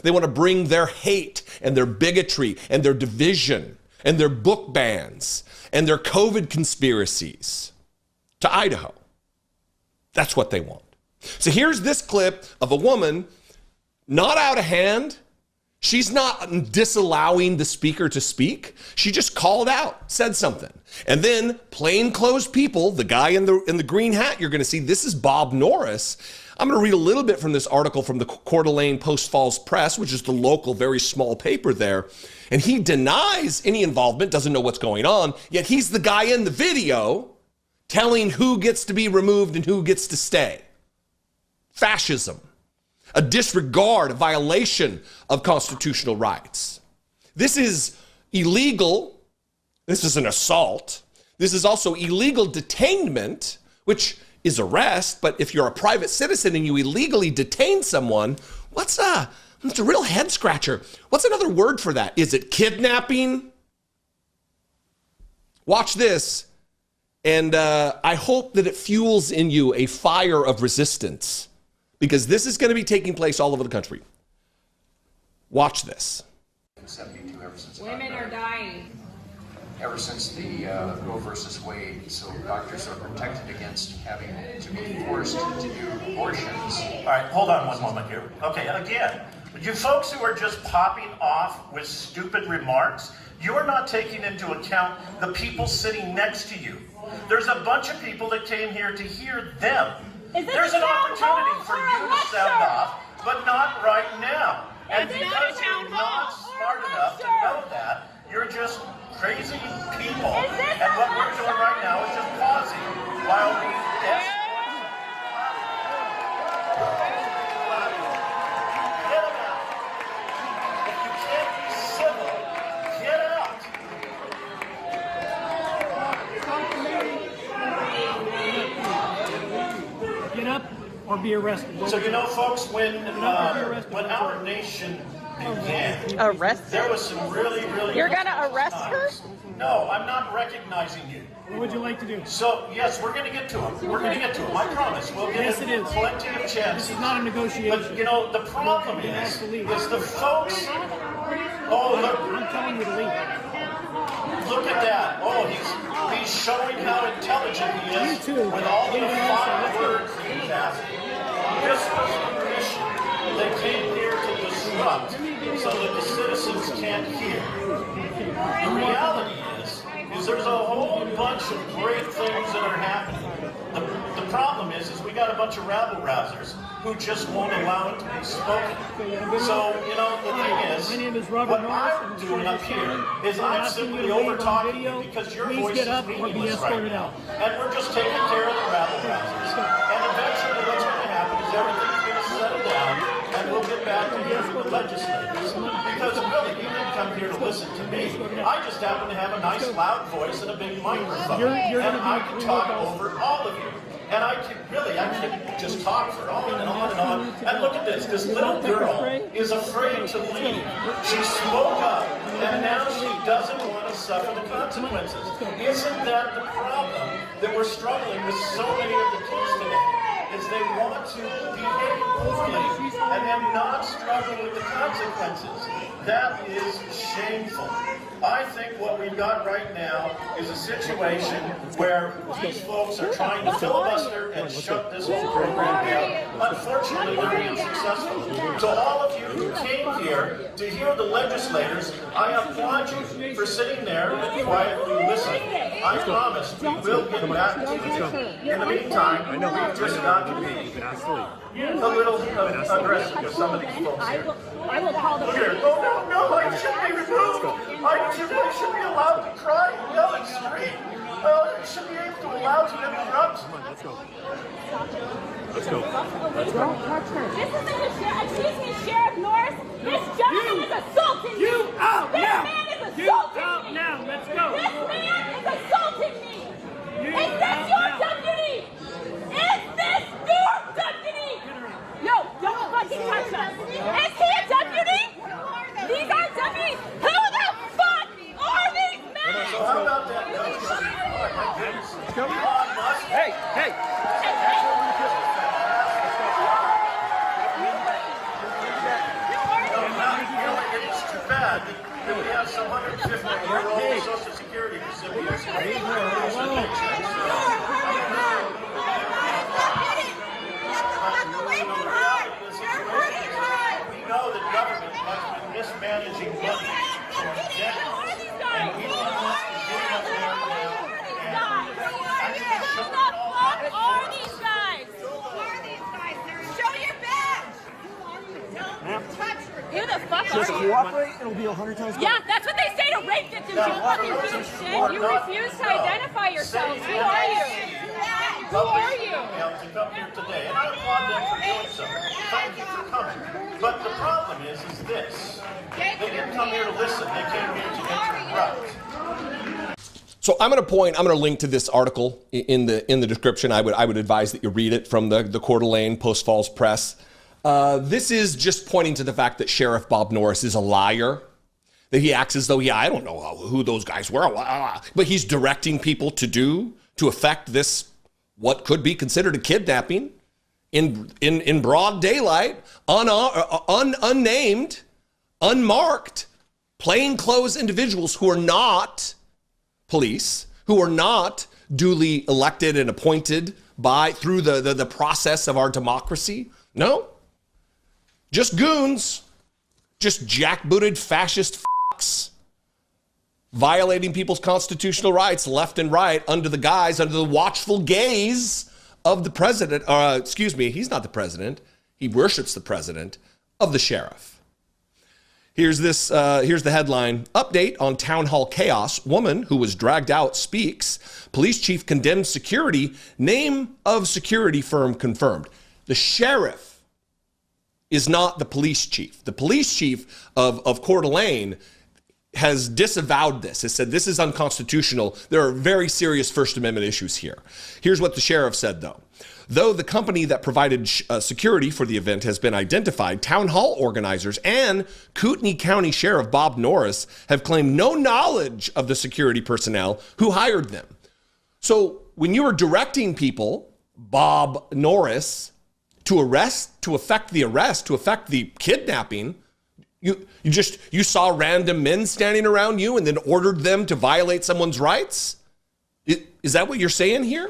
They want to bring their hate and their bigotry and their division and their book bans and their COVID conspiracies to Idaho. That's what they want. So here's this clip of a woman not out of hand. She's not disallowing the speaker to speak. She just called out, said something. And then plainclothes people, the guy in the green hat, you're going to see, this is Bob Norris. I'm going to read a little bit from this article from the Coeur d'Alene Post Falls Press, which is the local, very small paper there. And he denies any involvement, doesn't know what's going on, yet he's the guy in the video telling who gets to be removed and who gets to stay. Fascism. A disregard, a violation of constitutional rights. This is illegal. This is an assault. This is also illegal detainment, which is arrest. But if you're a private citizen and you illegally detain someone, it's a real head scratcher. What's another word for that? Is it kidnapping? Watch this. And I hope that it fuels in you a fire of resistance, because this is going to be taking place all over the country. Watch this. 72, ever since women are dying. Ever since the Roe versus Wade, so doctors are protected against having to be forced to do abortions. All right, hold on one moment here. Okay, again, you folks who are just popping off with stupid remarks, you're not taking into account the people sitting next to you. There's a bunch of people that came here to hear them. There's an opportunity for you to sound off, but not right now. And because you're not smart enough to know that, you're just crazy people. And what we're doing right now is just pausing while we get them out. If you can't be civil, get out. Get up or be arrested. So you know, folks, when our nation began, there was some really You're gonna arrest her? No, I'm not recognizing you. What would you like to do? So yes, we're going to get to him. We're going to get to him. I promise. We'll get him plenty of chances. This is not a negotiation. But you know, the problem is the folks. Oh, look! I'm telling you to leave. Look at that! Oh, he's showing how intelligent he is with all the fine words he's asking. This was the mission that came here to disrupt, so that the citizens can't hear. The reality is there's a whole bunch of great things that are happening. The problem is we got a bunch of rabble-rousers who just won't allow it to be spoken. So, you know, the thing is, what I'm doing up here is I'm simply over-talking you because your voice is meaningless right now. And we're just taking care of the rabble-rousers. And eventually what's going to happen is everything's going to settle down and we'll get back to hearing the legislators. Because really, you didn't come here to listen to me. I just happen to have a nice loud voice and a big microphone. And I can talk over all of you. And I can just talk for on and on and on. And look at this. This little girl is afraid to leave. She spoke up, and now she doesn't want to suffer the consequences. Isn't that the problem that we're struggling with so many of the kids today? Is they want to behave poorly and then not struggle with the consequences. That is shameful. I think what we've got right now is a situation where these folks are trying to filibuster and shut this whole program down. Unfortunately, they're being successful. So all of you who came here to hear the legislators, I applaud you for sitting there and quietly listening. I promise we will get back to it. In the meantime, we've just got to be a little aggressive with some of these folks here. I will call the Here. Oh, no, I shouldn't be removed. I should be allowed to cry, yell, and scream. I should be able to allow to interrupt. Let's go. Let's go. Let's go. Don't touch her. This isn't the sheriff. Excuse me, Sheriff Norris. This gentleman is assaulting me. You out this now. Man is assaulting you out me. now. Let's go. This man is assaulting me. Is this your deputy? Is this your deputy? Yo, don't fucking touch us. Is he a deputy? These are deputies. Who the fuck are these men? So how about that? Hey! sad that we have some 150-year-old Social Security recipients getting paychecks. We know that government has been mismanaging money for decades, and we want to get up there now and Who the fuck are these guys? Show your badge! Don't touch her! Who the fuck are you? Cooperate, it'll be 100 times better. Yeah, that's what they say to rape victims, you fucking piece of shit. You refuse to identify yourselves. Who are you? Who are you? To come here today, and I applaud them for doing so. Thank you for coming. But the problem is this: they didn't come here to listen. They came here to interrupt. So I'm going to link to this article in the description. I would advise that you read it from the Coeur d'Alene Post Falls Press. This is just pointing to the fact that Sheriff Bob Norris is a liar. That he acts as though I don't know who those guys were, but he's directing people to affect this, what could be considered a kidnapping in broad daylight, unnamed, unmarked, plainclothes individuals who are not police, who are not duly elected and appointed through the process of our democracy. No, just goons, just jackbooted fascist fucks violating people's constitutional rights left and right under the watchful gaze of the president. Excuse me, he's not the president. He worships the president, of the sheriff. Here's the headline. Update on town hall chaos. Woman who was dragged out speaks. Police chief condemns security. Name of security firm confirmed. The sheriff is not the police chief. The police chief of Coeur d'Alene has disavowed this, has said this is unconstitutional. There are very serious First Amendment issues here. Here's what the sheriff said, though. Though the company that provided security for the event has been identified, town hall organizers and Kootenai County Sheriff Bob Norris have claimed no knowledge of the security personnel who hired them. So when you were directing people, Bob Norris, to affect the kidnapping, you saw random men standing around you and then ordered them to violate someone's rights? Is that what you're saying here?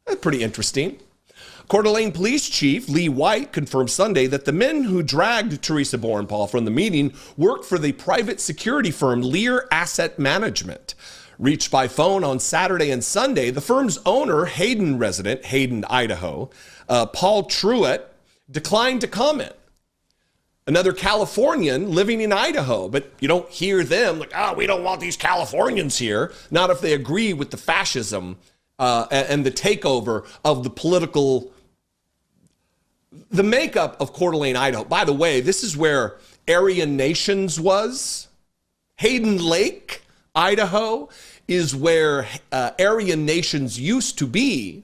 That's pretty interesting. Coeur d'Alene Police Chief Lee White confirmed Sunday that the men who dragged Teresa Borenpaul from the meeting worked for the private security firm Lear Asset Management. Reached by phone on Saturday and Sunday, the firm's owner, Hayden resident, Hayden, Idaho, Paul Truitt, declined to comment. Another Californian living in Idaho, but you don't hear them like, we don't want these Californians here. Not if they agree with the fascism and the takeover of the makeup of Coeur d'Alene, Idaho. By the way, this is where Aryan Nations was. Hayden Lake, Idaho, is where Aryan Nations used to be,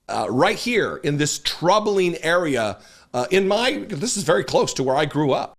right here in this troubling area. This is very close to where I grew up.